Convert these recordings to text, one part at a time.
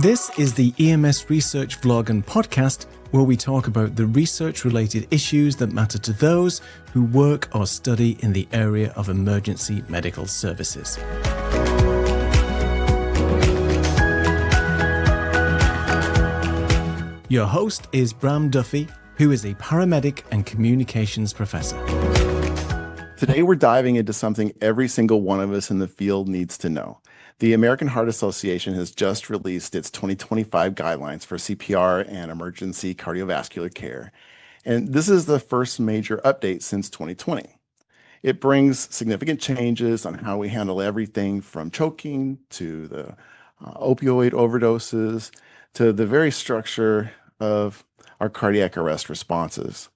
This is the EMS Research Vlog and Podcast, where we talk about the research-related issues that matter to those who work or study in the area of emergency medical services. Your host is Bram Duffy, who is a paramedic and communications professor. Today we're diving into something every single one of us in the field needs to know. The American Heart Association has just released its 2025 guidelines for CPR and emergency cardiovascular care. And this is the first major update since 2020. It brings significant changes on how we handle everything from choking to the opioid overdoses to the very structure of our cardiac arrest responses.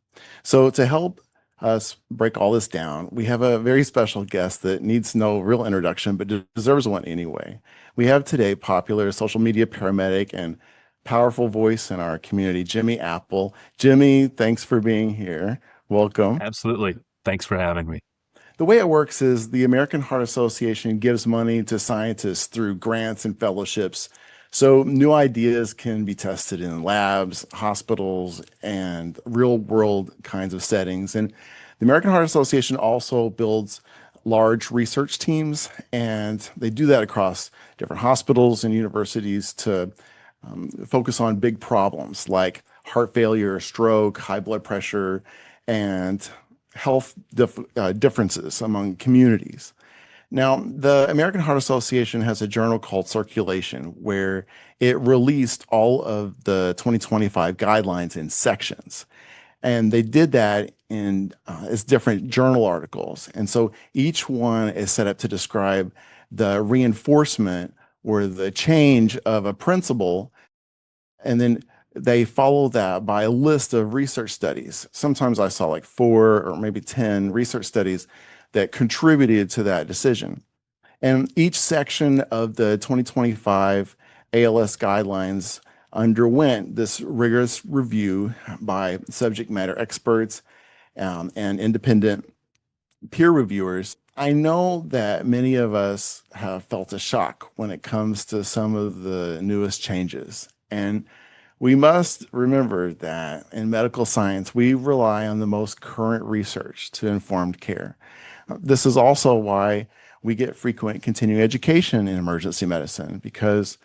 So to help us break all this down, we have a very special guest that needs no real introduction, but deserves one anyway. We have today popular social media paramedic and powerful voice in our community, Jimmy Apple. Jimmy, thanks for being here. Welcome. Absolutely. Thanks for having me. The way it works is the American Heart Association gives money to scientists through grants and fellowships, so new ideas can be tested in labs, hospitals, and real-world kinds of settings. And the American Heart Association also builds large research teams, and they do that across different hospitals and universities to focus on big problems like heart failure, stroke, high blood pressure, and health differences among communities. Now, the American Heart Association has a journal called Circulation, where it released all of the 2025 guidelines in sections. And they did that in as different journal articles. And so each one is set up to describe the reinforcement or the change of a principle. And then they follow that by a list of research studies. Sometimes I saw like 4 or maybe 10 research studies that contributed to that decision. And each section of the 2025 ALS guidelines underwent this rigorous review by subject matter experts and independent peer reviewers. I know that many of us have felt a shock when it comes to some of the newest changes. And we must remember that in medical science, we rely on the most current research to informed care. This is also why we get frequent continuing education in emergency medicine, because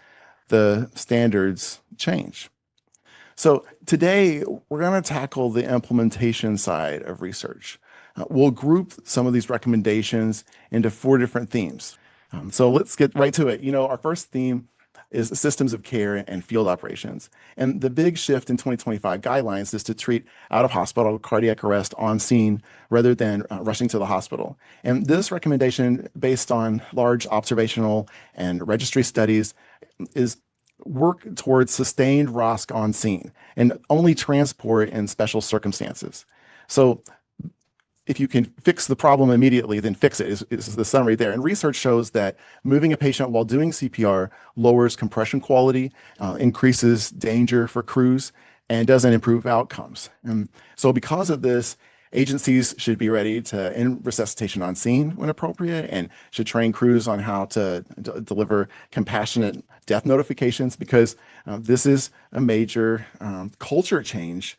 the standards change. So today, we're going to tackle the implementation side of research. We'll group some of these recommendations into 4 different themes. So let's get right to it. Our first theme is systems of care and field operations. And the big shift in 2025 guidelines is to treat out-of-hospital cardiac arrest on scene rather than rushing to the hospital. And this recommendation, based on large observational and registry studies, is work towards sustained ROSC on scene and only transport in special circumstances. So if you can fix the problem immediately, then fix it, is the summary there. And research shows that moving a patient while doing CPR lowers compression quality, increases danger for crews, and doesn't improve outcomes. And so because of this, agencies should be ready to end resuscitation on scene when appropriate and should train crews on how to deliver compassionate death notifications, because this is a major culture change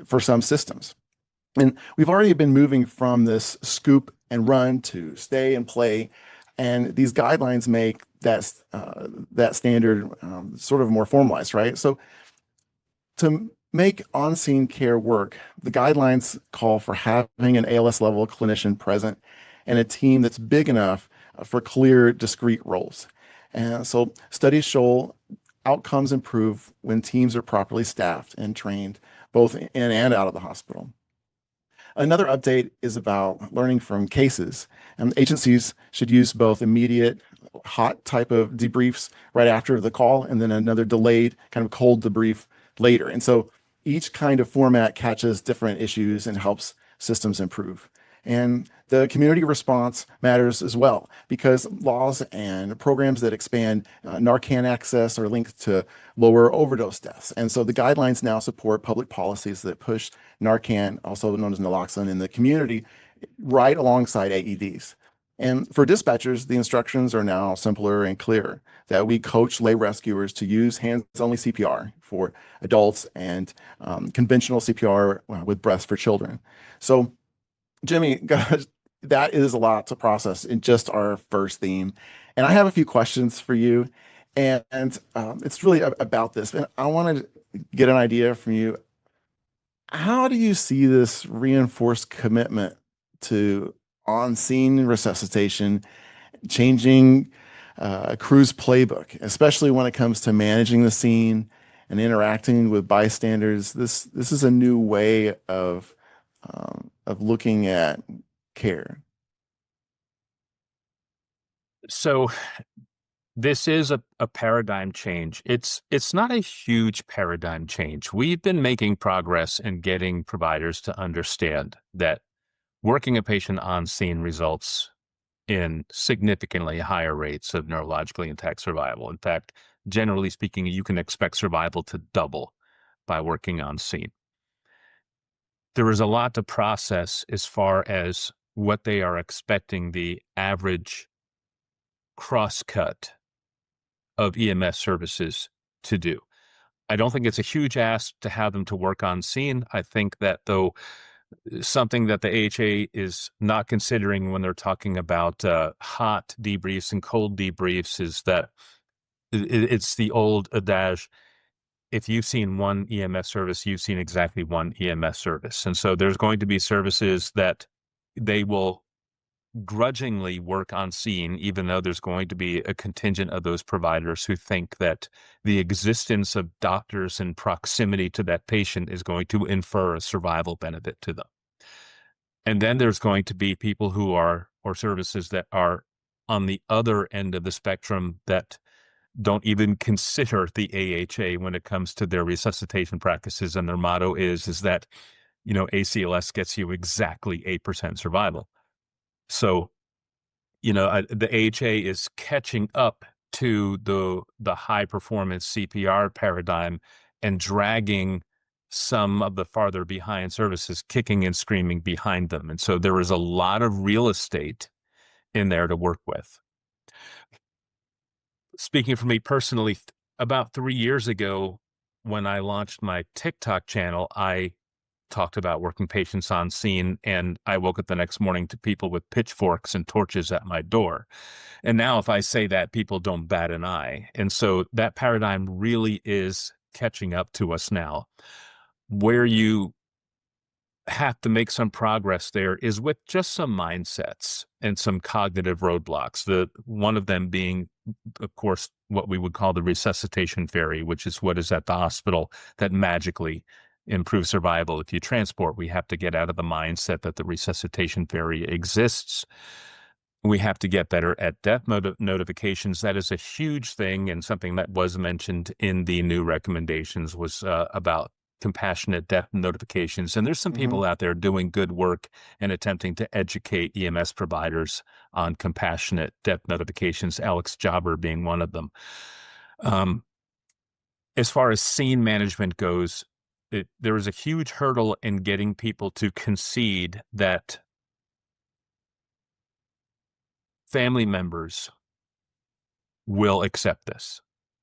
for some systems. And we've already been moving from this scoop and run to stay and play. And these guidelines make that standard sort of more formalized, right? So to make on-scene care work, the guidelines call for having an ALS level clinician present and a team that's big enough for clear, discrete roles. And so studies show outcomes improve when teams are properly staffed and trained, both in and out of the hospital. Another update is about learning from cases. Agencies should use both immediate, hot type of debriefs right after the call, and then another delayed kind of cold debrief later. And so each kind of format catches different issues and helps systems improve. And the community response matters as well, because laws and programs that expand Narcan access are linked to lower overdose deaths. And so the guidelines now support public policies that push Narcan, also known as naloxone, in the community right alongside AEDs. And for dispatchers, the instructions are now simpler and clearer that we coach lay rescuers to use hands-only CPR for adults and conventional CPR with breaths for children. So, Jimmy, gosh, that is a lot to process in just our first theme. And I have a few questions for you. And it's really about this. And I want to get an idea from you. How do you see this reinforced commitment to on-scene resuscitation changing a crew's playbook, especially when it comes to managing the scene and interacting with bystanders? This is a new way of looking at care. So this is a paradigm change. It's not a huge paradigm change. We've been making progress in getting providers to understand that working a patient on scene results in significantly higher rates of neurologically intact survival. In fact, generally speaking, you can expect survival to double by working on scene. There is a lot to process as far as what they are expecting the average crosscut of EMS services to do. I don't think it's a huge ask to have them to work on scene. I think that, though, something that the AHA is not considering when they're talking about hot debriefs and cold debriefs is that it's the old adage, if you've seen one EMS service, you've seen exactly one EMS service. And so there's going to be services that they will grudgingly work on scene, even though there's going to be a contingent of those providers who think that the existence of doctors in proximity to that patient is going to infer a survival benefit to them. And then there's going to be people who are, or services that are on the other end of the spectrum that don't even consider the AHA when it comes to their resuscitation practices. And their motto is that, ACLS gets you exactly 8% survival. So, the AHA is catching up to the high performance CPR paradigm and dragging some of the farther behind services kicking and screaming behind them. And so there is a lot of real estate in there to work with. Speaking for me personally, about 3 years ago, when I launched my TikTok channel, I talked about working patients on scene, and I woke up the next morning to people with pitchforks and torches at my door. And now if I say that, people don't bat an eye. And so that paradigm really is catching up to us now. Where you have to make some progress there is with just some mindsets and some cognitive roadblocks. One of them being, of course, what we would call the resuscitation fairy, which is what is at the hospital that magically improves survival. If you transport, we have to get out of the mindset that the resuscitation fairy exists. We have to get better at death notifications. That is a huge thing, and something that was mentioned in the new recommendations was about compassionate death notifications. And there's some people out there doing good work and attempting to educate EMS providers on compassionate death notifications, Alex Jobber being one of them. As far as scene management goes, there is a huge hurdle in getting people to concede that family members will accept this,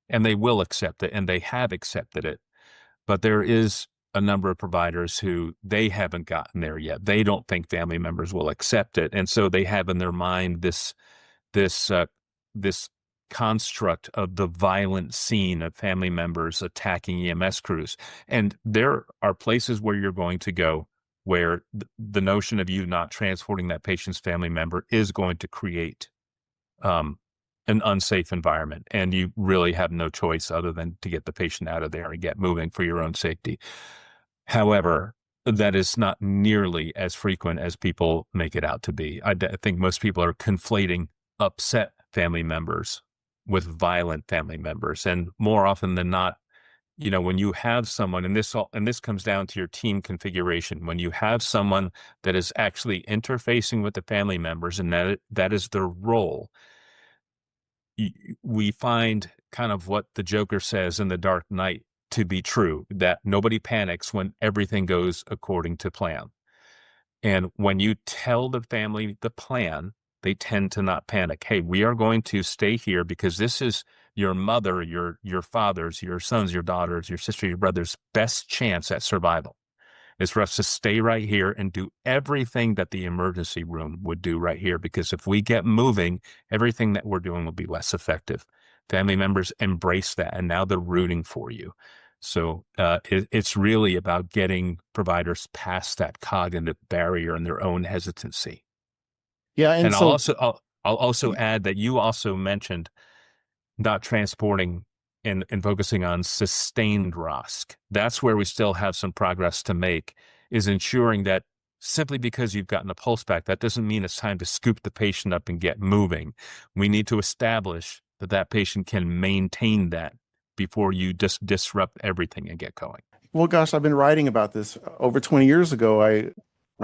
and they will accept it, and they have accepted it. But there is a number of providers who they haven't gotten there yet. They don't think family members will accept it. And so they have in their mind this construct of the violent scene of family members attacking EMS crews. And there are places where you're going to go where the notion of you not transporting that patient's family member is going to create an unsafe environment, and you really have no choice other than to get the patient out of there and get moving for your own safety. However, that is not nearly as frequent as people make it out to be. I think most people are conflating upset family members with violent family members, and more often than not, when you have someone, and this comes down to your team configuration, when you have someone that is actually interfacing with the family members, and that is their role, we find kind of what the Joker says in The Dark Knight to be true, that nobody panics when everything goes according to plan. And when you tell the family the plan, they tend to not panic. Hey, we are going to stay here because this is your mother, your father's, your sons, your daughters, your sister, your brother's best chance at survival is for us to stay right here and do everything that the emergency room would do right here. Because if we get moving, everything that we're doing will be less effective. Family members embrace that, and now they're rooting for you. So it's really about getting providers past that cognitive barrier and their own hesitancy. Yeah, and And I'll so also I'll also add that you also mentioned not transporting and focusing on sustained ROSC. That's where we still have some progress to make, is ensuring that simply because you've gotten a pulse back, that doesn't mean it's time to scoop the patient up and get moving. We need to establish that that patient can maintain that before you just disrupt everything and get going. well, gosh, I've been writing about this over 20 years ago. I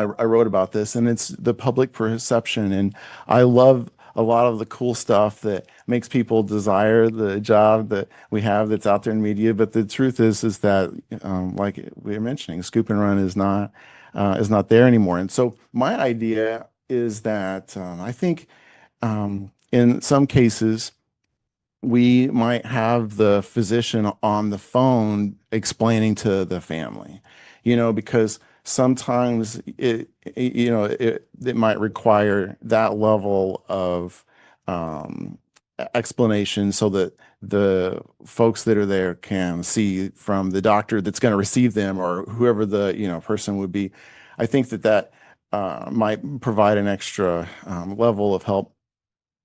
wrote about this, and it's the public perception, and I love a lot of the cool stuff that makes people desire the job that we have that's out there in media. But the truth is that like we were mentioning, scoop and run is not there anymore. And so my idea is that I think in some cases, we might have the physician on the phone explaining to the family, because sometimes it might require that level of explanation so that the folks that are there can see from the doctor that's going to receive them or whoever the person would be. I think that might provide an extra level of help.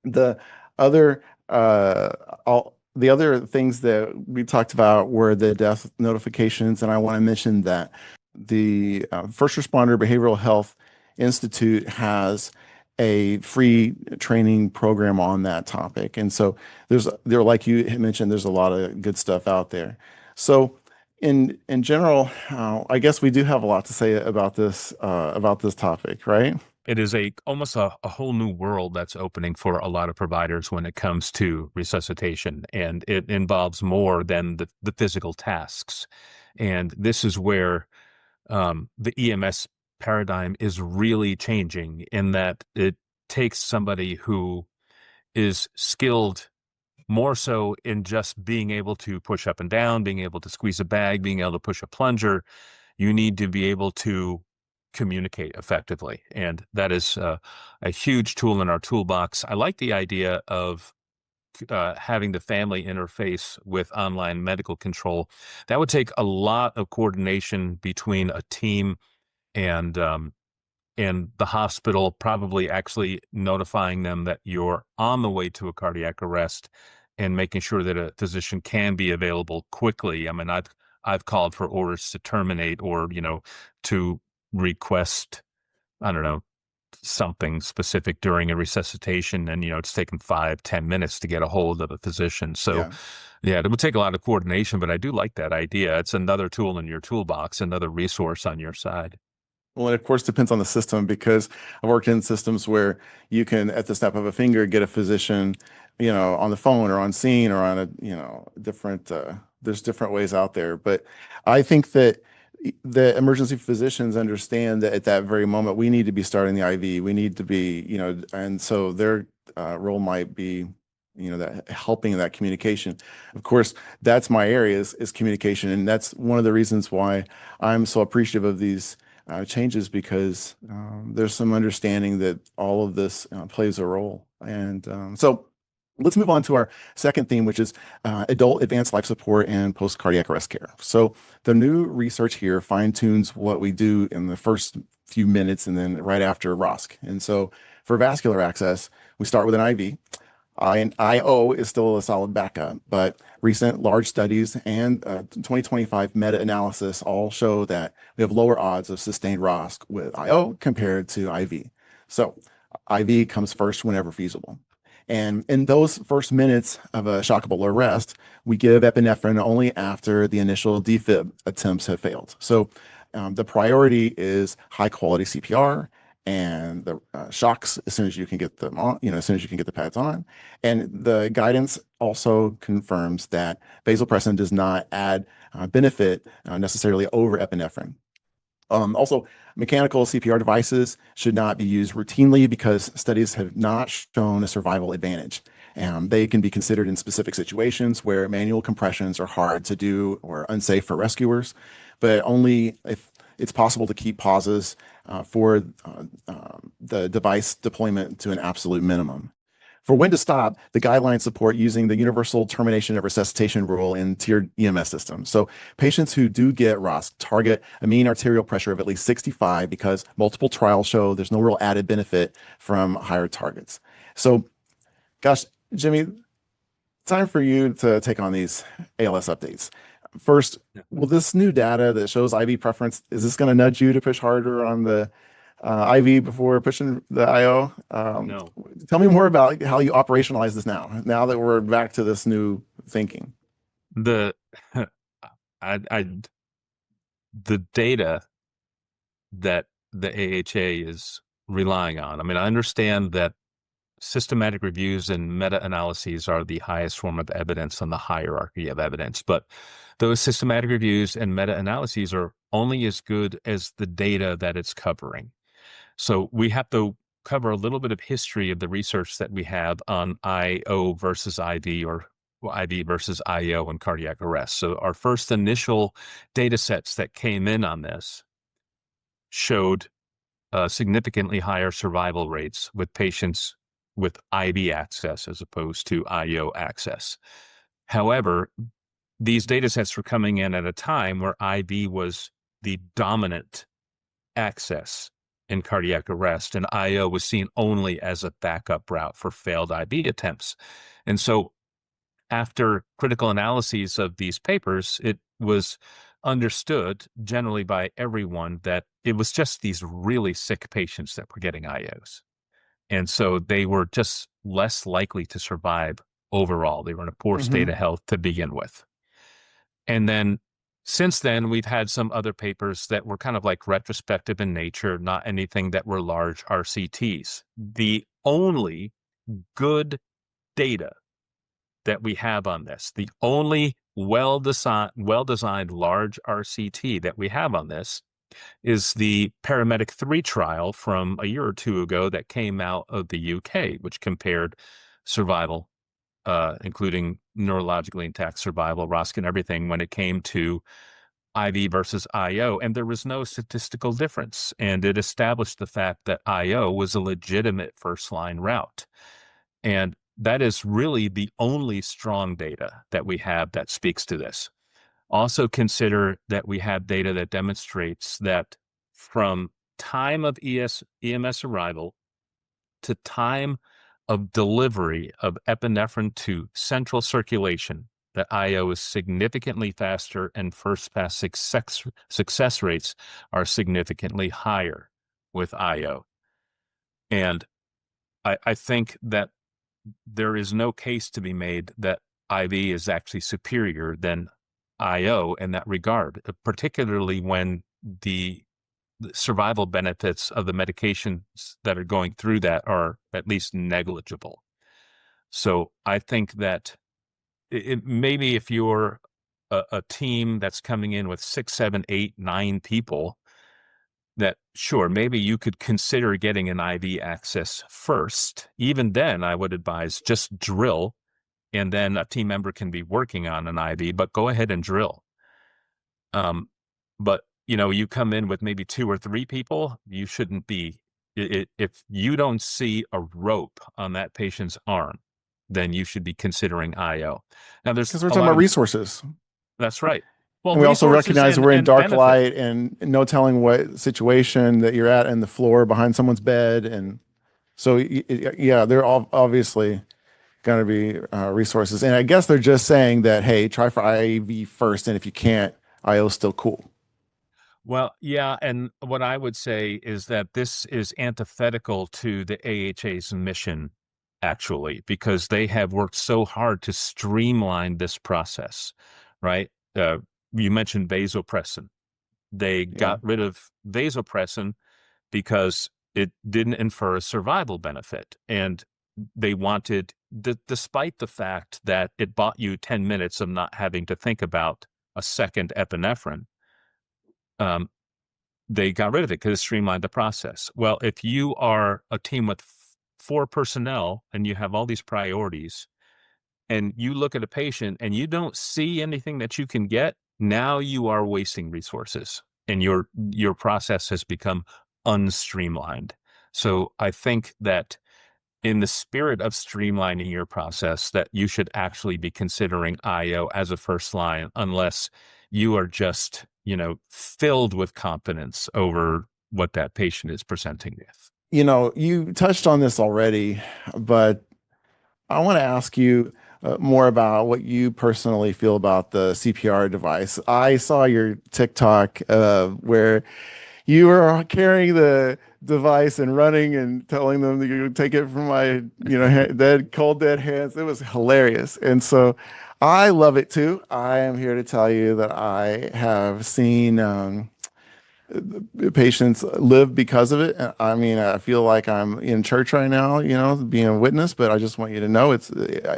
The other all the other things that we talked about were the death notifications, and I want to mention that the First Responder Behavioral Health Institute has a free training program on that topic, and so like you had mentioned, there's a lot of good stuff out there. So in general, I guess we do have a lot to say about this topic, right? It is almost a whole new world that's opening for a lot of providers when it comes to resuscitation, and it involves more than the physical tasks. And this is where the EMS paradigm is really changing, in that it takes somebody who is skilled more so in just being able to push up and down, being able to squeeze a bag, being able to push a plunger. You need to be able to communicate effectively. And that is a huge tool in our toolbox. I like the idea of having the family interface with online medical control. That would take a lot of coordination between a team and the hospital, probably actually notifying them that you're on the way to a cardiac arrest and making sure that a physician can be available quickly. I mean, I've called for orders to terminate or, to request, I don't know, something specific during a resuscitation. And, it's taken 5-10 minutes to get a hold of a physician. So Yeah. yeah, it would take a lot of coordination, but I do like that idea. It's another tool in your toolbox, another resource on your side. Well, it of course depends on the system, because I've worked in systems where you can, at the snap of a finger, get a physician, on the phone or on scene or on a, different, there's different ways out there. But I think that the emergency physicians understand that at that very moment, we need to be starting the IV. We need to be, and so their role might be, that helping that communication. Of course, that's my area is communication. And that's one of the reasons why I'm so appreciative of these changes, because there's some understanding that all of this plays a role. And so let's move on to our second theme, which is adult advanced life support and post-cardiac arrest care. So the new research here fine-tunes what we do in the first few minutes and then right after ROSC. And so for vascular access, we start with an IV. IO is still a solid backup, but recent large studies and 2025 meta-analysis all show that we have lower odds of sustained ROSC with IO compared to IV. So IV comes first whenever feasible. And in those first minutes of a shockable arrest, we give epinephrine only after the initial defib attempts have failed. So the priority is high quality CPR and the shocks as soon as you can get them on, as soon as you can get the pads on. And the guidance also confirms that vasopressin does not add benefit necessarily over epinephrine. Also, mechanical CPR devices should not be used routinely because studies have not shown a survival advantage. They can be considered in specific situations where manual compressions are hard to do or unsafe for rescuers, but only if it's possible to keep pauses for the device deployment to an absolute minimum. For when to stop, the guidelines support using the universal termination of resuscitation rule in tiered EMS systems. So patients who do get ROSC target a mean arterial pressure of at least 65 because multiple trials show there's no real added benefit from higher targets. So, gosh, Jimmy, time for you to take on these ALS updates. First, will this new data that shows IV preference, is this going to nudge you to push harder on the IV before pushing the IO? No. Tell me more about how you operationalize this now that we're back to this new thinking. The the data that the AHA is relying on. I mean, I understand that systematic reviews and meta-analyses are the highest form of evidence on the hierarchy of evidence, but those systematic reviews and meta-analyses are only as good as the data that it's covering. So we have to cover a little bit of history of the research that we have on IO versus IV or IV versus IO and cardiac arrest. So our first initial data sets that came in on this showed significantly higher survival rates with patients with IV access as opposed to IO access. However, these data sets were coming in at a time where IV was the dominant access in cardiac arrest, and IO was seen only as a backup route for failed IV attempts. And so after critical analyses of these papers, it was understood generally by everyone that it was just these really sick patients that were getting IOs. And so they were just less likely to survive overall. They were in a poor state of health to begin with. And then since then, we've had some other papers that were kind of like retrospective in nature, not anything that were large RCTs. The only good data that we have on this, the only well-designed large RCT that we have on this is the Paramedic 3 trial from a year or two ago that came out of the UK, which compared survival, including neurologically intact survival, ROSC and everything when it came to IV versus IO, and there was no statistical difference. And it established the fact that IO was a legitimate first-line route. And that is really the only strong data that we have that speaks to this. Also consider that we have data that demonstrates that from time of EMS arrival to time of delivery of epinephrine to central circulation, that IO is significantly faster and first pass success rates are significantly higher with IO. And I think that there is no case to be made that IV is actually superior than IO in that regard, particularly when the survival benefits of the medications that are going through that are at least negligible. So I think that maybe if you're a team that's coming in with 6, 7, 8, 9 people, that sure, maybe you could consider getting an IV access first. Even then, I would advise just drill, and then a team member can be working on an IV, but go ahead and drill. But you come in with maybe 2 or 3 people, you shouldn't be. If you don't see a rope on that patient's arm, then you should be considering IO. Now, there's Because we're talking about resources. That's right. Well, and we also recognize we're in dark benefit. light and no telling what situation that you're at in the floor behind someone's bed. And so, yeah, they're all obviously going to be resources. And I guess they're just saying that, hey, try for IV first. And if you can't, IO is still cool. Well, yeah. And what I would say is that this is antithetical to the AHA's mission, actually, because they have worked so hard to streamline this process, right? You mentioned vasopressin. They got rid of vasopressin because it didn't infer a survival benefit. And they wanted, despite the fact that it bought you 10 minutes of not having to think about a second epinephrine, they got rid of it because it streamlined the process. Well, if you are a team with 4 personnel and you have all these priorities, and you look at a patient and you don't see anything that you can get, now you are wasting resources, and your process has become unstreamlined. So I think that in the spirit of streamlining your process, that you should actually be considering IO as a first line, unless you are just, filled with confidence over what that patient is presenting with. You touched on this already, but I want to ask you more about what you personally feel about the CPR device. I saw your TikTok where you were carrying the device and running and telling them that you would take it from my, cold dead hands. It was hilarious. And so I love it too. I am here to tell you that I have seen patients live because of it. I mean, I feel like I'm in church right now, being a witness, but I just want you to know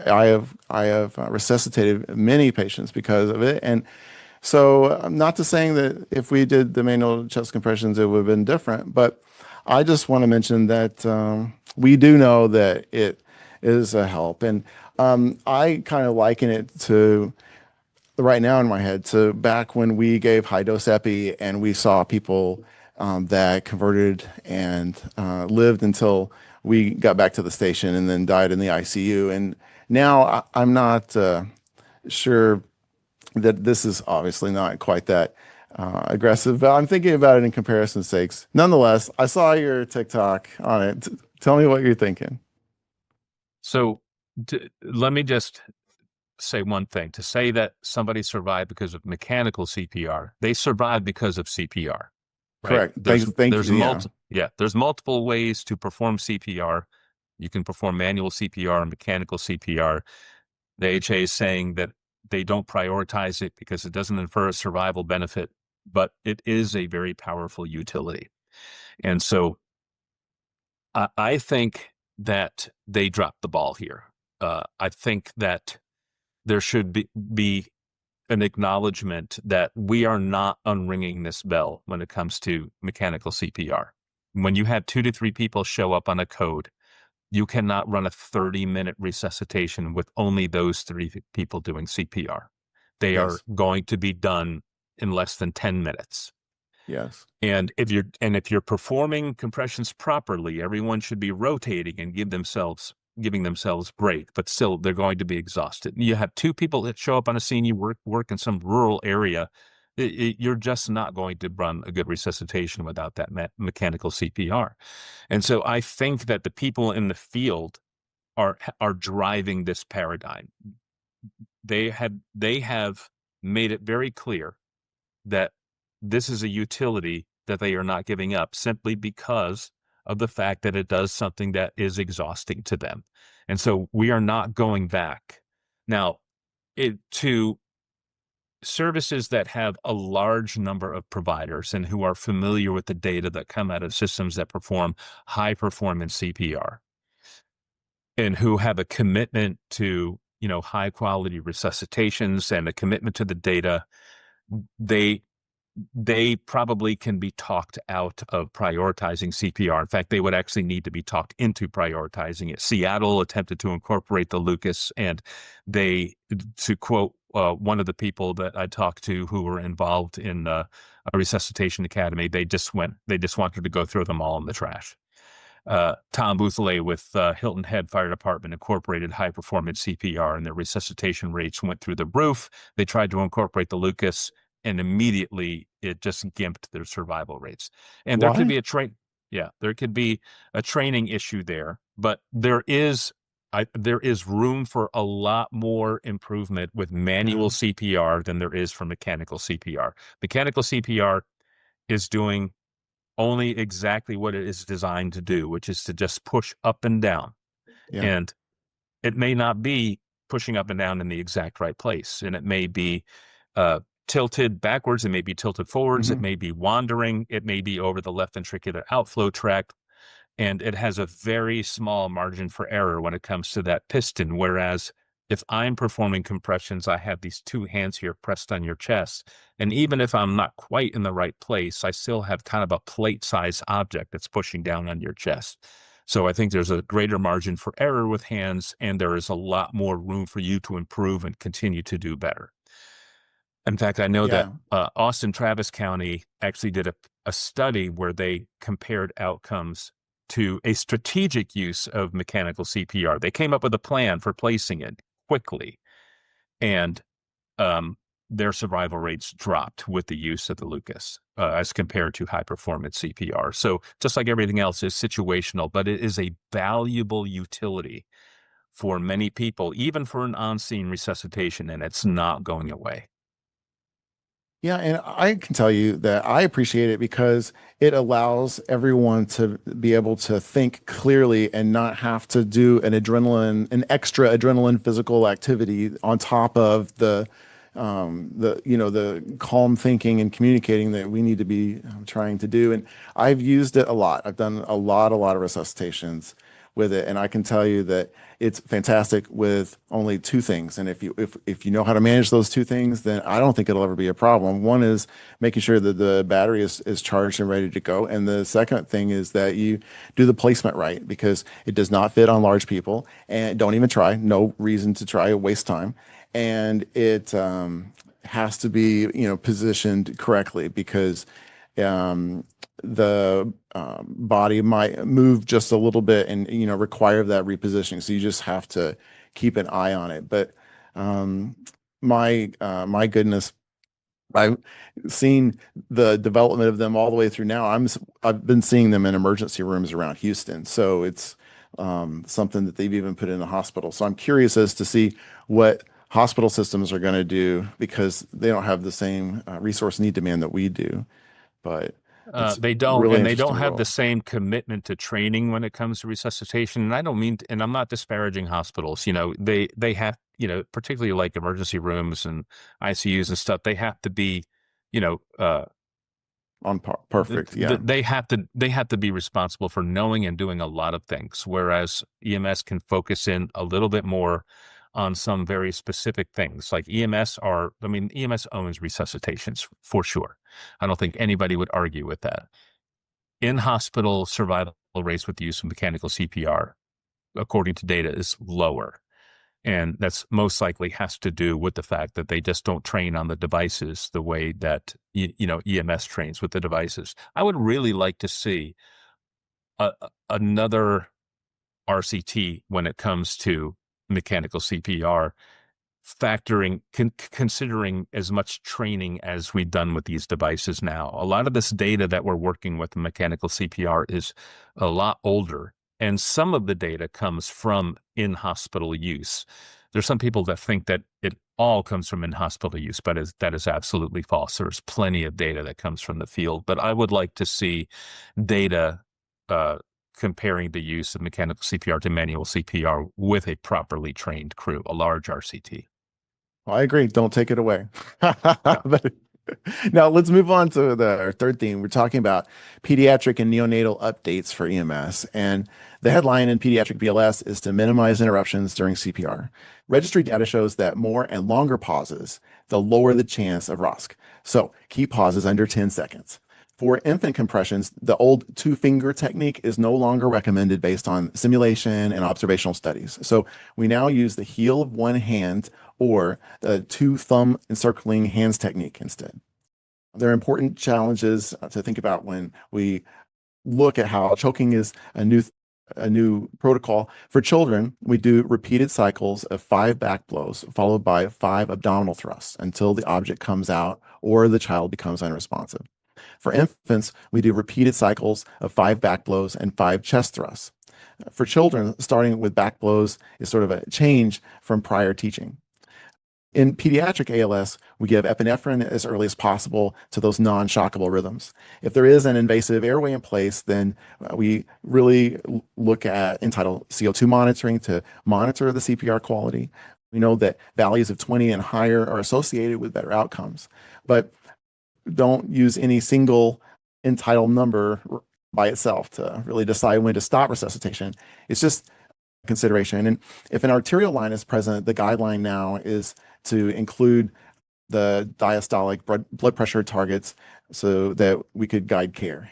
I have resuscitated many patients because of it. And so I'm not to saying that if we did the manual chest compressions, it would have been different, but I just want to mention that we do know that it is a help. And I kind of liken it to right now in my head to back when we gave high dose epi and we saw people that converted and lived until we got back to the station and then died in the ICU. And now I'm not sure that this is obviously not quite that aggressive, but I'm thinking about it in comparison sakes. Nonetheless, I saw your TikTok on it. Tell me what you're thinking. So let me just say one thing. To say that somebody survived because of mechanical CPR, they survived because of CPR. Right? Correct. Thank you. There's multiple ways to perform CPR. You can perform manual CPR and mechanical CPR. The HA is saying that they don't prioritize it because it doesn't infer a survival benefit, but it is a very powerful utility. And so I think that they dropped the ball here. I think that there should be an acknowledgement that we are not unringing this bell when it comes to mechanical CPR. When you have 2 to 3 people show up on a code, you cannot run a 30-minute resuscitation with only those 3 people doing CPR. They are going to be done in less than 10 minutes. Yes. And if you're performing compressions properly, everyone should be rotating and giving themselves break, but still they're going to be exhausted. You have 2 people that show up on a scene, you work in some rural area, you're just not going to run a good resuscitation without that mechanical CPR. And so I think that the people in the field are driving this paradigm. They have made it very clear that this is a utility that they are not giving up simply because of the fact that it does something that is exhausting to them. And so we are not going back. Now, to services that have a large number of providers and who are familiar with the data that come out of systems that perform high performance CPR and who have a commitment to, high quality resuscitations and a commitment to the data, they probably can be talked out of prioritizing CPR. In fact, they would actually need to be talked into prioritizing it. Seattle attempted to incorporate the Lucas, and to quote one of the people that I talked to who were involved in a resuscitation academy, they just wanted to go throw them all in the trash. Tom Boothele with Hilton Head Fire Department incorporated high performance CPR, and their resuscitation rates went through the roof. They tried to incorporate the Lucas, and immediately it just gimped their survival rates. And there could be there could be a training issue there, but there is room for a lot more improvement with manual CPR than there is for mechanical CPR. Mechanical CPR is doing only exactly what it is designed to do, which is to just push up and down. Yeah. And it may not be pushing up and down in the exact right place, and it may be tilted backwards, it may be tilted forwards, it may be wandering, it may be over the left ventricular outflow tract, and it has a very small margin for error when it comes to that piston, whereas if I'm performing compressions, I have these two hands here pressed on your chest. And even if I'm not quite in the right place, I still have kind of a plate-sized object that's pushing down on your chest. So I think there's a greater margin for error with hands, and there is a lot more room for you to improve and continue to do better. In fact, I know that Yeah. Austin Travis County actually did a study where they compared outcomes to a strategic use of mechanical CPR. They came up with a plan for placing it quickly, and their survival rates dropped with the use of the Lucas as compared to high performance CPR. So just like everything else is situational, but it is a valuable utility for many people, even for an on-scene resuscitation, and it's not going away. Yeah, and I can tell you that I appreciate it because it allows everyone to be able to think clearly and not have to do an extra adrenaline physical activity on top of the calm thinking and communicating that we need to be trying to do. And I've used it a lot. I've done a lot of resuscitations with it, and I can tell you that it's fantastic with only two things. And if you know how to manage those two things, then I don't think it'll ever be a problem. One is making sure that the battery is charged and ready to go, and the second thing is that you do the placement right, because it does not fit on large people. And don't even try. No reason to try. Waste time. And it has to be positioned correctly, because the body might move just a little bit and require that repositioning. So you just have to keep an eye on it. But my goodness, I've seen the development of them all the way through now. I've been seeing them in emergency rooms around Houston. So it's something that they've even put in the hospital. So I'm curious as to see what hospital systems are going to do, because they don't have the same resource need demand that we do. But it's They don't, really and they don't interesting have the role. same commitment to training when it comes to resuscitation. And I don't mean, and I'm not disparaging hospitals. They have, particularly like emergency rooms and ICUs and stuff. They have to be, you know, Perfect. Yeah. they have to be responsible for knowing and doing a lot of things, whereas EMS can focus in a little bit more on some very specific things. Like EMS owns resuscitations for sure. I don't think anybody would argue with that. In-hospital survival rates with the use of mechanical CPR, according to data, is lower. And that's most likely has to do with the fact that they just don't train on the devices the way that EMS trains with the devices. I would really like to see another RCT when it comes to mechanical CPR, considering as much training as we've done with these devices now. A lot of this data that we're working with in mechanical CPR is a lot older, and some of the data comes from in-hospital use. There's some people that think that it all comes from in-hospital use, but that is absolutely false. There's plenty of data that comes from the field, but I would like to see data comparing the use of mechanical CPR to manual CPR with a properly trained crew, a large RCT. Well, I agree. Don't take it away. But now let's move on to our third theme. We're talking about pediatric and neonatal updates for EMS. And the headline in pediatric BLS is to minimize interruptions during CPR. Registry data shows that more and longer pauses, the lower the chance of ROSC. So keep pauses under 10 seconds. For infant compressions, the old two-finger technique is no longer recommended based on simulation and observational studies. So we now use the heel of one hand or the two-thumb encircling hands technique instead. There are important challenges to think about when we look at how choking is a new protocol. For children, we do repeated cycles of 5 back blows followed by 5 abdominal thrusts until the object comes out or the child becomes unresponsive. For infants, we do repeated cycles of 5 back blows and 5 chest thrusts. For children, starting with back blows is sort of a change from prior teaching. In pediatric ALS, we give epinephrine as early as possible to those non-shockable rhythms. If there is an invasive airway in place, then we really look at entitled CO2 monitoring to monitor the CPR quality. We know that values of 20 and higher are associated with better outcomes, but don't use any single entitled number by itself to really decide when to stop resuscitation. It's just consideration. And if an arterial line is present, the guideline now is to include the diastolic blood pressure targets so that we could guide care.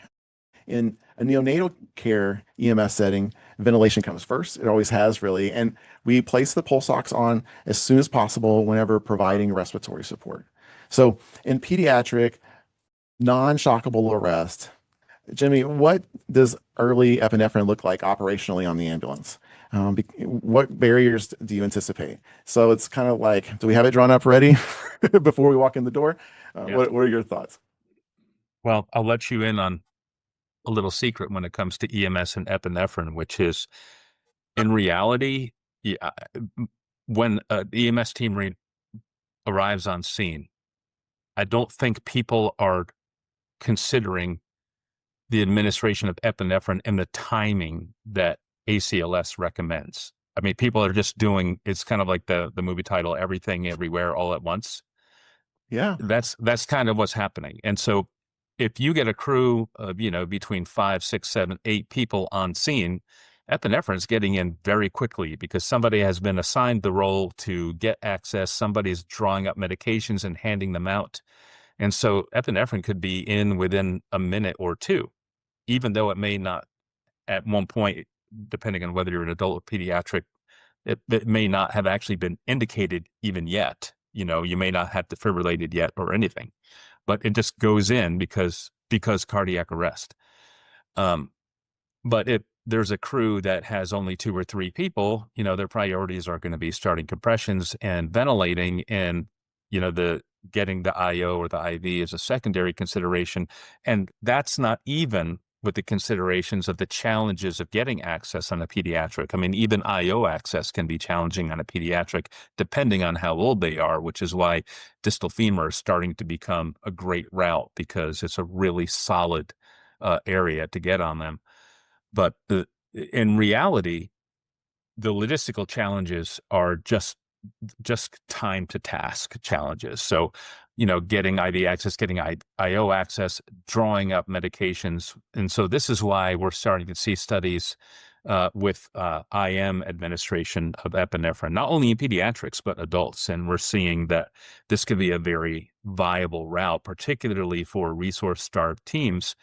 In a neonatal care EMS setting, ventilation comes first. It always has, really. And we place the pulse ox on as soon as possible whenever providing respiratory support. So in pediatric non-shockable arrest, Jimmy, what does early epinephrine look like operationally on the ambulance? What barriers do you anticipate? So it's kind of like, do we have it drawn up ready before we walk in the door? Yeah. What are your thoughts? Well, I'll let you in on a little secret when it comes to EMS and epinephrine, which is in reality, yeah, when the EMS team arrives on scene, I don't think people are considering the administration of epinephrine and the timing that ACLS recommends. I mean, people are just doing, it's kind of like the movie title, Everything Everywhere All at Once. Yeah. That's kind of what's happening. And so if you get a crew of, between 5, 6, 7, 8 people on scene, epinephrine is getting in very quickly because somebody has been assigned the role to get access. Somebody's drawing up medications and handing them out. And so epinephrine could be in within a minute or two, even though it may not at one point, depending on whether you're an adult or pediatric, it may not have actually been indicated even yet. You may not have defibrillated yet or anything, but it just goes in because cardiac arrest. But if there's a crew that has only 2 or 3 people, their priorities are going to be starting compressions and ventilating, and the getting the IO or the IV is a secondary consideration. And that's not even with the considerations of the challenges of getting access on a pediatric. I mean, even IO access can be challenging on a pediatric, depending on how old they are, which is why distal femur is starting to become a great route because it's a really solid area to get on them. But in reality, the logistical challenges are just time to task challenges. So, getting IV access, getting IO access, drawing up medications. And so this is why we're starting to see studies with IM administration of epinephrine, not only in pediatrics, but adults. And we're seeing that this could be a very viable route, particularly for resource-starved teams,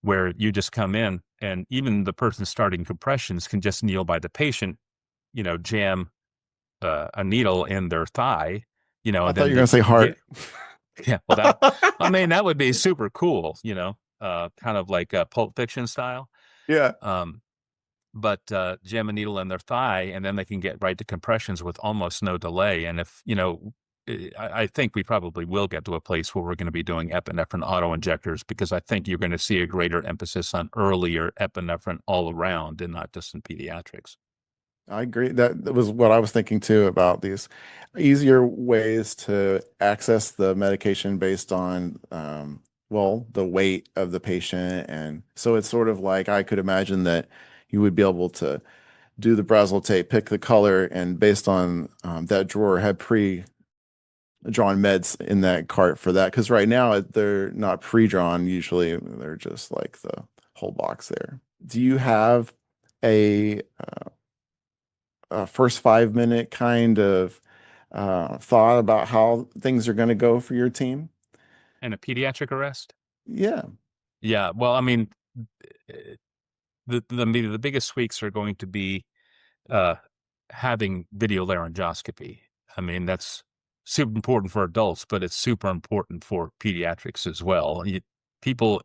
where you just come in and even the person starting compressions can just kneel by the patient, jam a needle in their thigh, I and thought then you were going to say heart. yeah, well, that would be super cool, kind of like Pulp Fiction style. Yeah. But jam a needle in their thigh, and then they can get right to compressions with almost no delay. And if, I think we probably will get to a place where we're going to be doing epinephrine auto injectors, because I think you're going to see a greater emphasis on earlier epinephrine all around and not just in pediatrics. I agree. That was what I was thinking too, about these easier ways to access the medication based on, the weight of the patient. And so it's sort of like, I could imagine that you would be able to do the Braille tape, pick the color, and based on that drawer, have pre-drawn meds in that cart for that. Because right now they're not pre-drawn. Usually they're just like the whole box there. Do you have a first 5-minute kind of thought about how things are going to go for your team? And a pediatric arrest? Yeah. Yeah. Well, I mean, the biggest tweaks are going to be having video laryngoscopy. I mean, that's super important for adults, but it's super important for pediatrics as well. People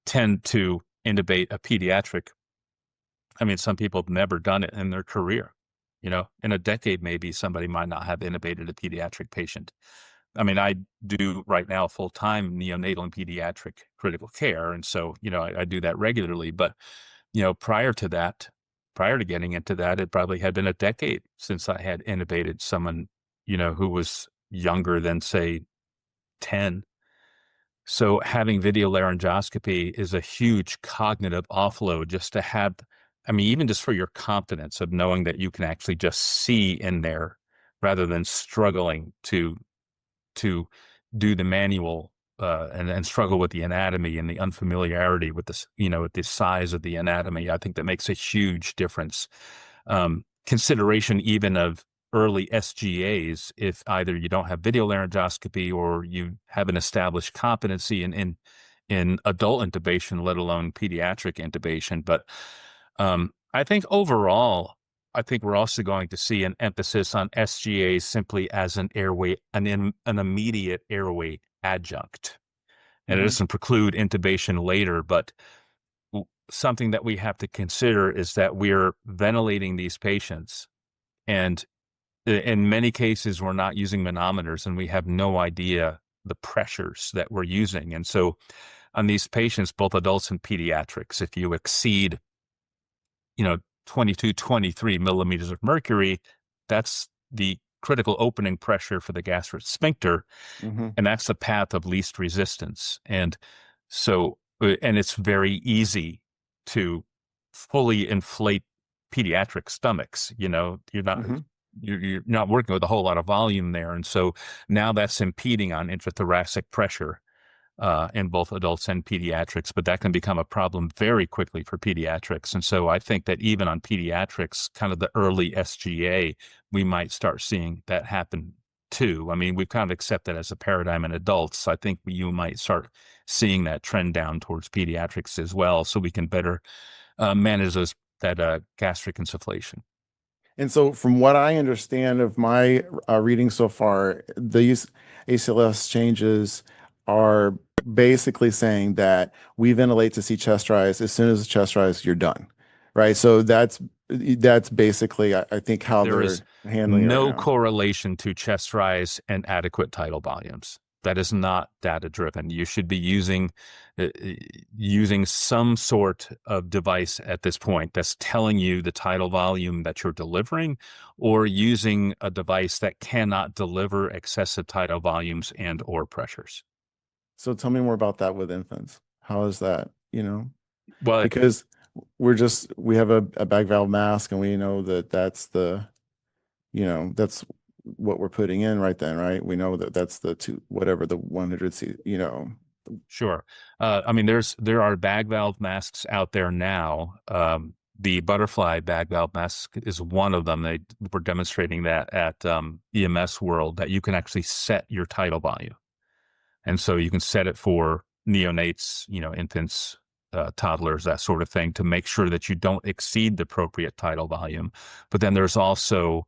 tend to intubate a pediatric. I mean, some people have never done it in their career. In a decade, maybe somebody might not have intubated a pediatric patient. I mean, I do right now full-time neonatal and pediatric critical care. And so, I do that regularly. But, prior to getting into that, it probably had been a decade since I had intubated someone, who was younger than, say, 10. So having video laryngoscopy is a huge cognitive offload just to have, I mean, even just for your confidence of knowing that you can actually just see in there rather than struggling to do the manual and struggle with the anatomy and the unfamiliarity with this, with the size of the anatomy. I think that makes a huge difference. consideration even of early SGAs if either you don't have video laryngoscopy or you have an established competency in adult intubation, let alone pediatric intubation. But I think overall, I think we're also going to see an emphasis on SGAs simply as an airway, an immediate airway adjunct. And it doesn't preclude intubation later, but something that we have to consider is that we're ventilating these patients, and in many cases, we're not using manometers and we have no idea the pressures that we're using. And so on these patients, both adults and pediatrics, if you exceed, 22, 23 millimeters of mercury, that's the critical opening pressure for the gastric sphincter. And that's the path of least resistance. And so, and it's very easy to fully inflate pediatric stomachs. You're not working with a whole lot of volume there. And so now that's impeding on intrathoracic pressure in both adults and pediatrics, but that can become a problem very quickly for pediatrics. And so I think that even on pediatrics, kind of the early SGA, we might start seeing that happen too. I mean, we've kind of accepted as a paradigm in adults. I think you might start seeing that trend down towards pediatrics as well, so we can better manage that gastric insufflation. And so, from what I understand of my reading so far, these ACLS changes are basically saying that we ventilate to see chest rise. As soon as the chest rise, you're done, right? So that's basically, I think, how There they're is handling it right no now. correlation to chest rise and adequate tidal volumes. That is not data driven. You should be using some sort of device at this point that's telling you the tidal volume that you're delivering, or using a device that cannot deliver excessive tidal volumes and or pressures. So tell me more about that with infants. How is that? Well, Because we have a bag valve mask, and we know that that's what we're putting in right then, right? We know that that's the 100 C, Sure. I mean, there are bag valve masks out there now. The butterfly bag valve mask is one of them. They were demonstrating that at EMS World, that you can actually set your tidal volume. And so you can set it for neonates, infants, toddlers, that sort of thing, to make sure that you don't exceed the appropriate tidal volume. But then there's also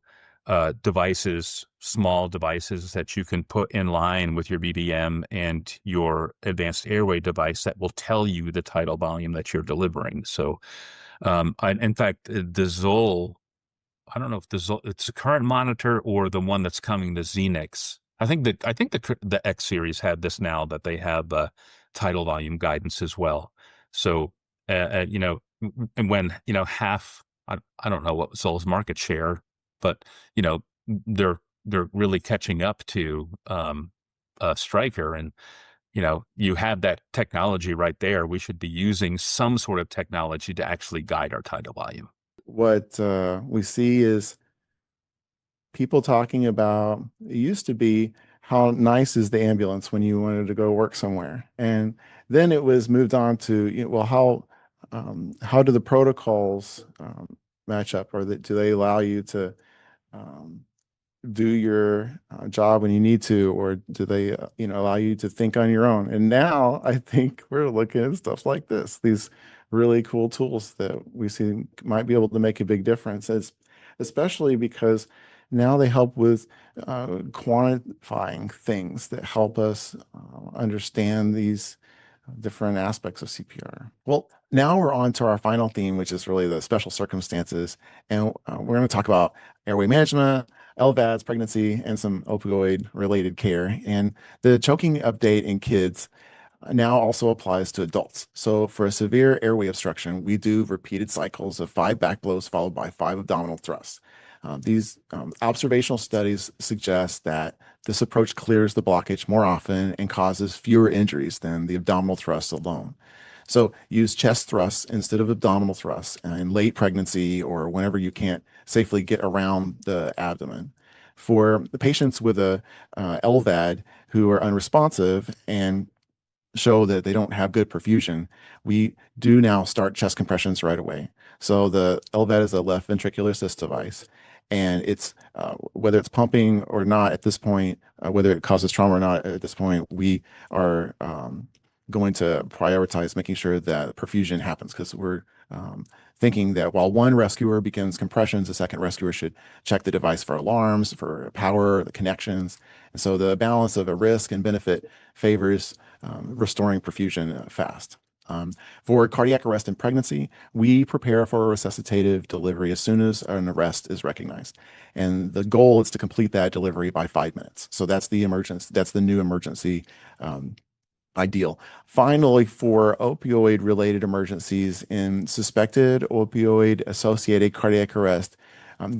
devices, small devices that you can put in line with your BVM and your advanced airway device that will tell you the tidal volume that you're delivering. So, in fact, the Zoll, I don't know if it's the current monitor or the one that's coming, the Xenix. I think the X series had this now, that they have tidal volume guidance as well. So, and when half, I don't know what Zoll's market share, but they're really catching up to Stryker, and you have that technology right there. We should be using some sort of technology to actually guide our tidal volume. What we see is people talking about, it used to be, how nice is the ambulance when you wanted to go work somewhere, and then it was moved on to, well, how do the protocols match up, or do they allow you to do your job when you need to, or do they allow you to think on your own? And now I think we're looking at stuff like this, these really cool tools that we see might be able to make a big difference, especially because now they help with quantifying things that help us understand these different aspects of CPR. Well, now we're on to our final theme, which is really the special circumstances. And we're going to talk about airway management, LVADs, pregnancy, and some opioid related care. And the choking update in kids now also applies to adults. So for a severe airway obstruction, we do repeated cycles of 5 back blows followed by 5 abdominal thrusts. These observational studies suggest that this approach clears the blockage more often and causes fewer injuries than the abdominal thrusts alone. So use chest thrusts instead of abdominal thrusts in late pregnancy or whenever you can't safely get around the abdomen. For the patients with a LVAD who are unresponsive and show that they don't have good perfusion, we do now start chest compressions right away. So the LVAD is a left ventricular assist device, and it's whether it's pumping or not at this point, whether it causes trauma or not at this point, we are going to prioritize making sure that perfusion happens because we're thinking that while one rescuer begins compressions, the second rescuer should check the device for alarms, for power, the connections. And so the balance of a risk and benefit favors restoring perfusion fast. For cardiac arrest in pregnancy, we prepare for a resuscitative delivery as soon as an arrest is recognized. And the goal is to complete that delivery by 5 minutes. So that's the emergency, that's the new emergency ideal. Finally, for opioid related emergencies in suspected opioid associated cardiac arrest,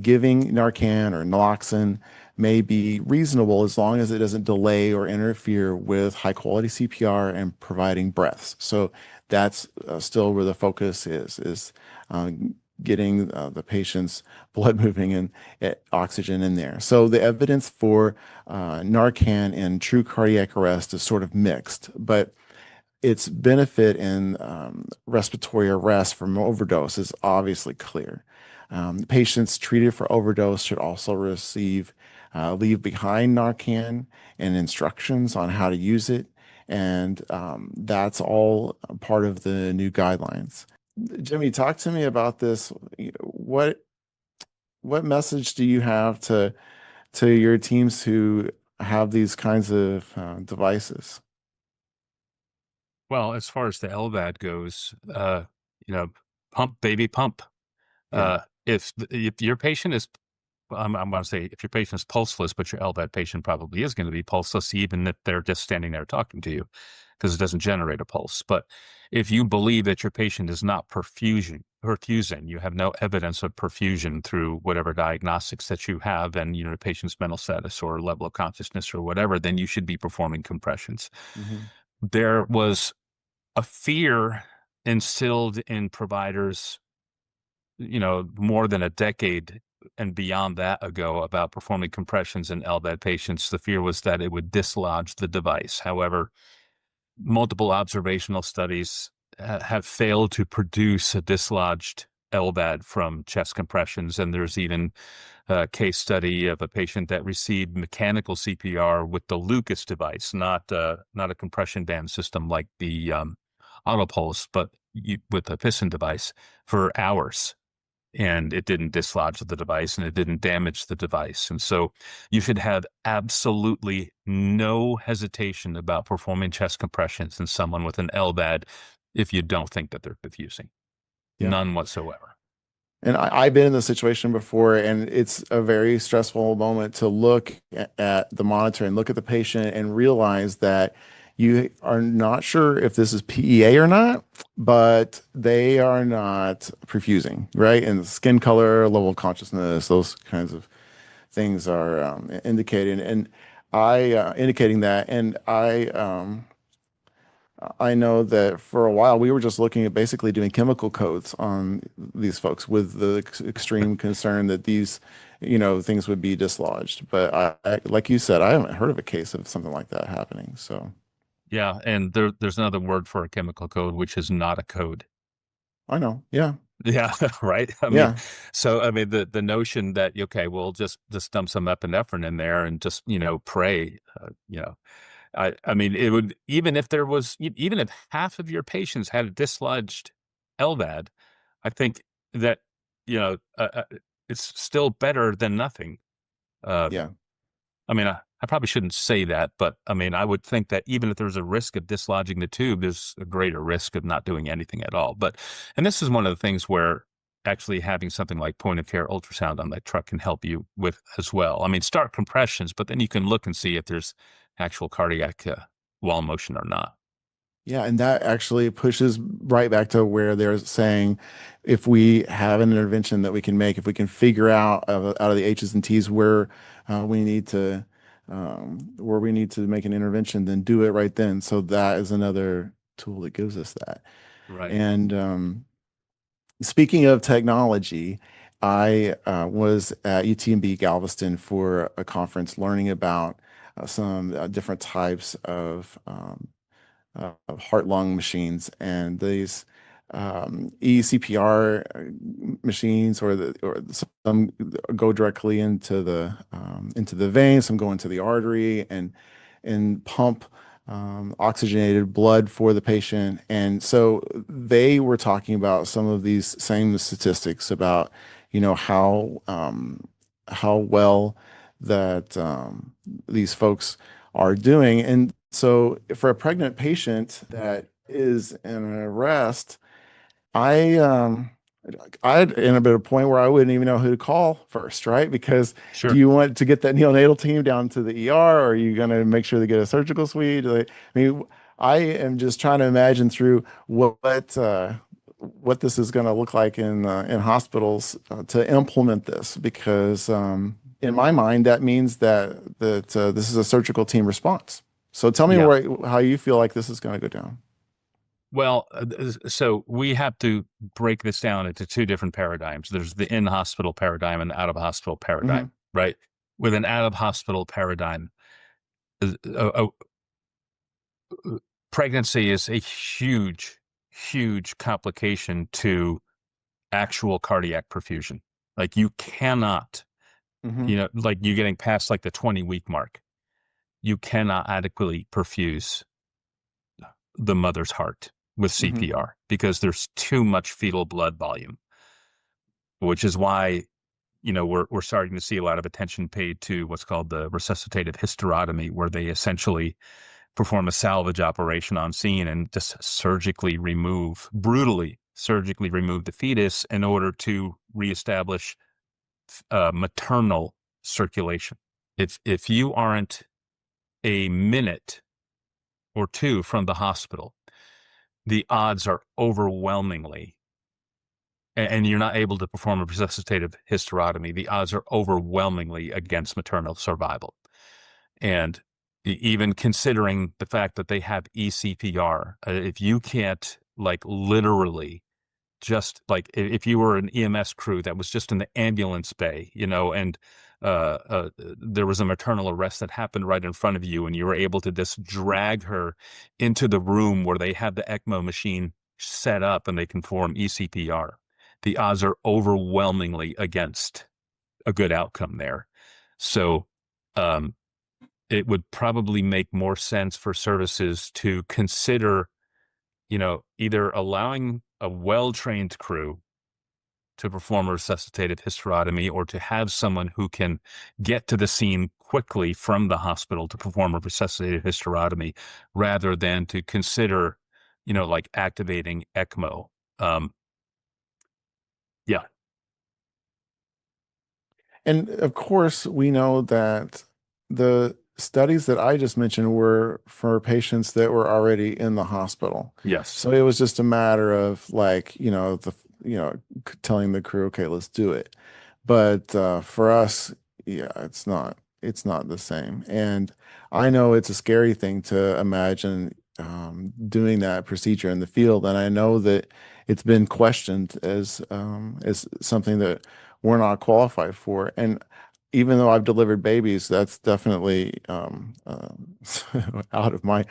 giving Narcan or naloxone may be reasonable as long as it doesn't delay or interfere with high quality CPR and providing breaths. So that's still where the focus is getting the patient's blood moving and oxygen in there. So the evidence for Narcan in true cardiac arrest is sort of mixed, but its benefit in respiratory arrest from overdose is obviously clear. Patients treated for overdose should also receive leave behind Narcan and instructions on how to use it. And that's all part of the new guidelines. Jimmy, talk to me about this. What message do you have to your teams who have these kinds of devices? Well, as far as the LVAD goes, pump, baby, pump. Yeah. If your patient is, I'm going to say, if your patient is pulseless, but your LVAD patient probably is going to be pulseless, even if they're just standing there talking to you, because it doesn't generate a pulse. But if you believe that your patient is not perfusing, you have no evidence of perfusion through whatever diagnostics that you have, and the patient's mental status or level of consciousness or whatever, then you should be performing compressions. Mm-hmm. There was a fear instilled in providers, more than a decade and beyond that ago about performing compressions in LVAD patients. The fear was that it would dislodge the device. However, multiple observational studies have failed to produce a dislodged LVAD from chest compressions. And there's even a case study of a patient that received mechanical CPR with the Lucas device, not a compression band system like the Autopulse, but with a piston device for hours. And it didn't dislodge the device and it didn't damage the device. And so you should have absolutely no hesitation about performing chest compressions in someone with an LVAD if you don't think that they're perfusing. Yeah. None whatsoever. And I've been in this situation before, and it's a very stressful moment to look at the monitor and look at the patient and realize that you are not sure if this is PEA or not, but they are not perfusing, right? And the skin color, level of consciousness, those kinds of things are indicated, and indicating that. And I know that for a while we were just looking at basically doing chemical codes on these folks with the extreme concern that these, things would be dislodged. But like you said, I haven't heard of a case of something like that happening. So Yeah. And there's another word for a chemical code, which is not a code. I know. Yeah. Yeah, right. Yeah. The notion that, okay, we'll just dump some epinephrine in there and just, pray, it would, even if even if half of your patients had a dislodged LVAD, I think that, it's still better than nothing. Uh, Yeah. I probably shouldn't say that, but I would think that even if there's a risk of dislodging the tube, there's a greater risk of not doing anything at all. And this is one of the things where actually having something like point of care ultrasound on that truck can help you with as well. Start compressions, but then you can look and see if there's actual cardiac wall motion or not. Yeah, and that actually pushes right back to where they're saying if we have an intervention that we can make, if we can figure out out of the H's and T's we need to where we need to make an intervention, then do it right then. So that is another tool that gives us that. Right. And speaking of technology, I was at UTMB Galveston for a conference learning about some different types of heart-lung machines, and these eCPR machines, or some go directly into the vein, some go into the artery and pump oxygenated blood for the patient. And so they were talking about some of these same statistics about, how well that these folks are doing. And so for a pregnant patient that is in an arrest, I I'd in a bit of a point where I wouldn't even know who to call first, right? Because do Sure. you want to get that neonatal team down to the ER, or are you going to make sure they get a surgical suite? I mean, I am just trying to imagine through what this is going to look like in hospitals to implement this, because in my mind that means that this is a surgical team response. So tell me Yeah. how you feel like this is going to go down. Well, so we have to break this down into two different paradigms. There's the in-hospital paradigm and the out-of-hospital Hmm. paradigm, right? With an out-of-hospital paradigm, a pregnancy is a huge, huge complication to actual cardiac perfusion. Like you cannot, Hmm. like you getting past like the 20-week mark, you cannot adequately perfuse the mother's heart with Hmm. CPR because there's too much fetal blood volume, which is why, we're starting to see a lot of attention paid to what's called the resuscitative hysterotomy, where they essentially perform a salvage operation on scene and just brutally surgically remove the fetus in order to reestablish maternal circulation. If you aren't a minute or two from the hospital, the odds are overwhelmingly, and you're not able to perform a resuscitative hysterotomy, the odds are overwhelmingly against maternal survival. And even considering the fact that they have eCPR, if you can't like literally just like if you were an EMS crew that was just in the ambulance bay, and there was a maternal arrest that happened right in front of you, and you were able to just drag her into the room where they have the ECMO machine set up and they can perform eCPR, the odds are overwhelmingly against a good outcome there. So, um, it would probably make more sense for services to consider, either allowing a well-trained crew to perform a resuscitative hysterotomy or to have someone who can get to the scene quickly from the hospital to perform a resuscitative hysterotomy rather than to consider, like activating ECMO. Um, yeah, And of course, we know that the studies that I just mentioned were for patients that were already in the hospital. yes. So it was just a matter of like, telling the crew, okay, let's do it. But for us, yeah, it's not the same. And I know it's a scary thing to imagine doing that procedure in the field. And I know that it's been questioned as something that we're not qualified for. And even though I've delivered babies, that's definitely out of my,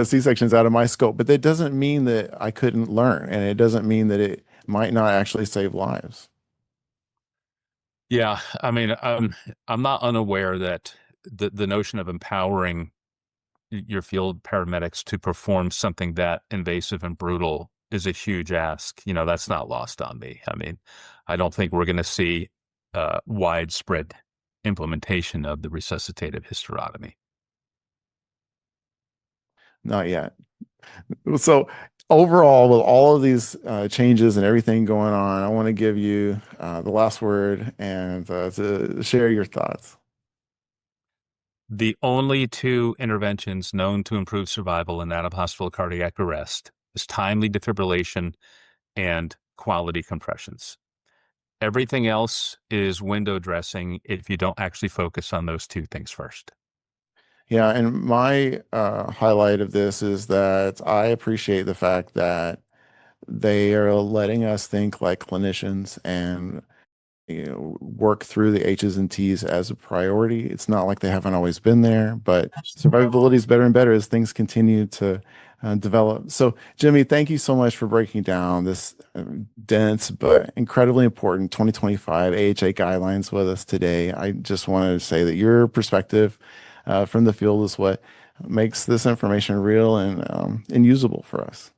C-section's out of my scope. But that doesn't mean that I couldn't learn, and it doesn't mean that it might not actually save lives. Yeah, I mean, I'm not unaware that the notion of empowering your field paramedics to perform something that invasive and brutal is a huge ask. That's not lost on me. I mean, I don't think we're going to see widespread implementation of the resuscitative hysterotomy. Not yet. So overall, with all of these changes and everything going on, I want to give you the last word and to share your thoughts. The only two interventions known to improve survival in out-of-hospital cardiac arrest is timely defibrillation and quality compressions. Everything else is window dressing if you don't actually focus on those two things first. Yeah, and my highlight of this is that I appreciate the fact that they are letting us think like clinicians and work through the H's and T's as a priority. It's not like they haven't always been there, but survivability is better and better as things continue to develop. So, Jimmy, thank you so much for breaking down this dense but incredibly important 2025 AHA guidelines with us today. I just wanted to say that your perspective from the field is what makes this information real and usable for us.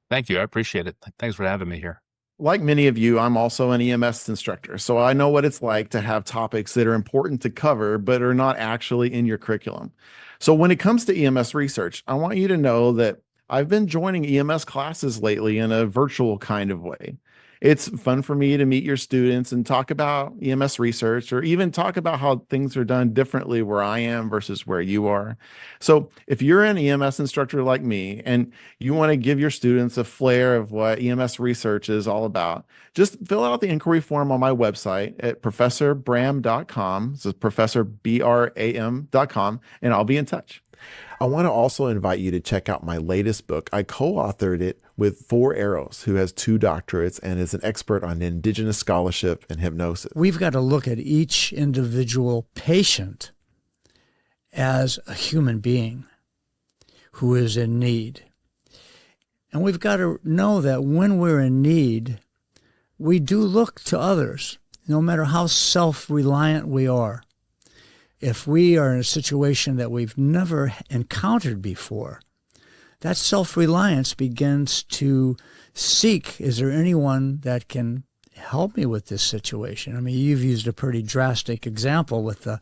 Thank you. I appreciate it. Thanks for having me here. Like many of you, I'm also an EMS instructor, so I know what it's like to have topics that are important to cover, but are not actually in your curriculum. So when it comes to EMS research, I want you to know that I've been joining EMS classes lately in a virtual kind of way. It's fun for me to meet your students and talk about EMS research, or even talk about how things are done differently where I am versus where you are. So if you're an EMS instructor like me and you want to give your students a flair of what EMS research is all about, just fill out the inquiry form on my website at professorbram.com. This is professorbram.com, and I'll be in touch. I want to also invite you to check out my latest book. I co-authored it with 4 Arrows, who has 2 doctorates and is an expert on indigenous scholarship and hypnosis. We've got to look at each individual patient as a human being who is in need. And we've got to know that when we're in need, we do look to others, no matter how self-reliant we are. If we are in a situation that we've never encountered before, that self-reliance begins to seek, is there anyone that can help me with this situation? I mean, you've used a pretty drastic example with the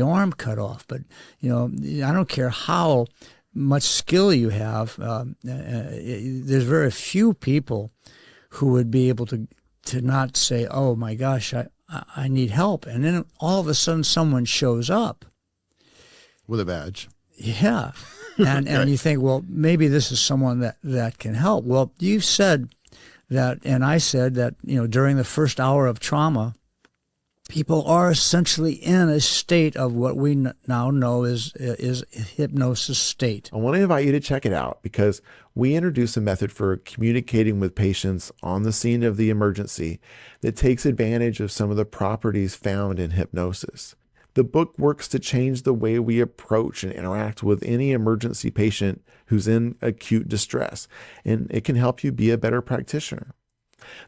arm cut off, but I don't care how much skill you have. There's very few people who would be able to not say, "Oh my gosh, I need help," and then all of a sudden someone shows up with a badge. Yeah. And you think, well, maybe this is someone that can help. Well, you've said that, and I said that, during the first hour of trauma, people are essentially in a state of what we now know is hypnosis state. I want to invite you to check it out because we introduce a method for communicating with patients on the scene of the emergency that takes advantage of some of the properties found in hypnosis. The book works to change the way we approach and interact with any emergency patient who's in acute distress, and it can help you be a better practitioner.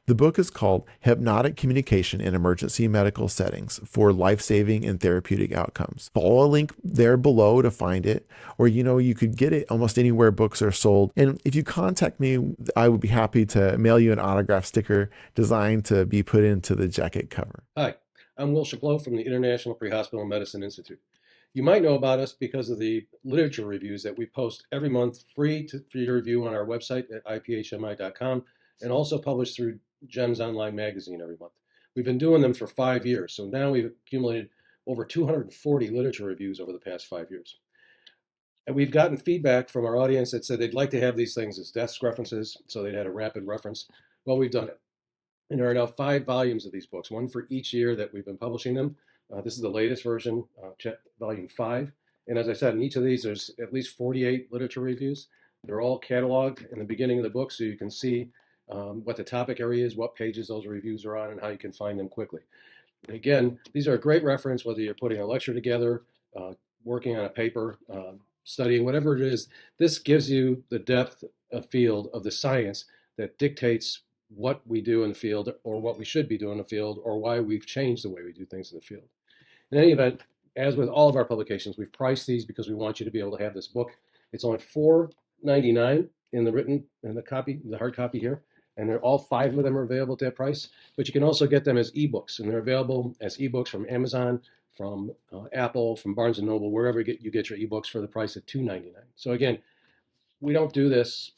The book is called Hypnotic Communication in Emergency Medical Settings for Life-Saving and Therapeutic Outcomes. Follow a link there below to find it, or you could get it almost anywhere books are sold. And if you contact me, I would be happy to mail you an autograph sticker designed to be put into the jacket cover. Hi, I'm Will Chaplot from the International Pre-Hospital Medicine Institute. You might know about us because of the literature reviews that we post every month free to review on our website at iphmi.com, and also published through GEMS Online Magazine every month. We've been doing them for 5 years, so now we've accumulated over 240 literature reviews over the past 5 years. And we've gotten feedback from our audience that said they'd like to have these things as desk references, so they'd had a rapid reference. Well, we've done it. And there are now 5 volumes of these books, one for each year that we've been publishing them. This is the latest version, volume 5. And as I said, in each of these, there's at least 48 literature reviews. They're all cataloged in the beginning of the book, so you can see what the topic area is, what pages those reviews are on, and how you can find them quickly. And again, these are a great reference, whether you're putting a lecture together, working on a paper, studying, whatever it is. This gives you the depth of field of the science that dictates what we do in the field, or what we should be doing in the field, or why we've changed the way we do things in the field. In any event, as with all of our publications, we've priced these because we want you to be able to have this book. It's only $4.99 in the hard copy here, and all 5 of them are available at that price. But you can also get them as ebooks, and they're available as ebooks from Amazon, from Apple, from Barnes & Noble, wherever you get your ebooks for the price of $2.99. So again, we don't do this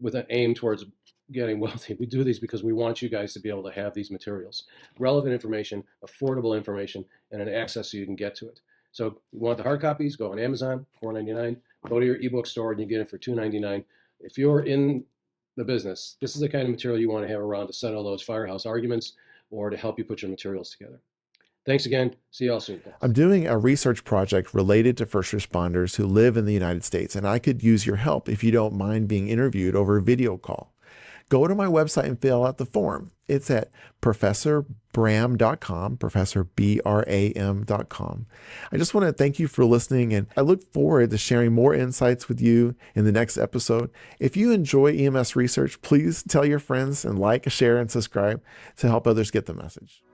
with an aim towards getting wealthy. We do these because we want you guys to be able to have these materials, relevant information, affordable information, and an access so you can get to it. So you want the hard copies, go on Amazon, $4.99. Go to your ebook store and you get it for $2.99. If you're in the business, this is the kind of material you want to have around to settle those firehouse arguments or to help you put your materials together. Thanks again. See you all soon. I'm doing a research project related to first responders who live in the United States, and I could use your help if you don't mind being interviewed over a video call. Go to my website and fill out the form. It's at professorbram.com, professorbram.com. I just want to thank you for listening, and I look forward to sharing more insights with you in the next episode. If you enjoy EMS research, please tell your friends and like, share, and subscribe to help others get the message.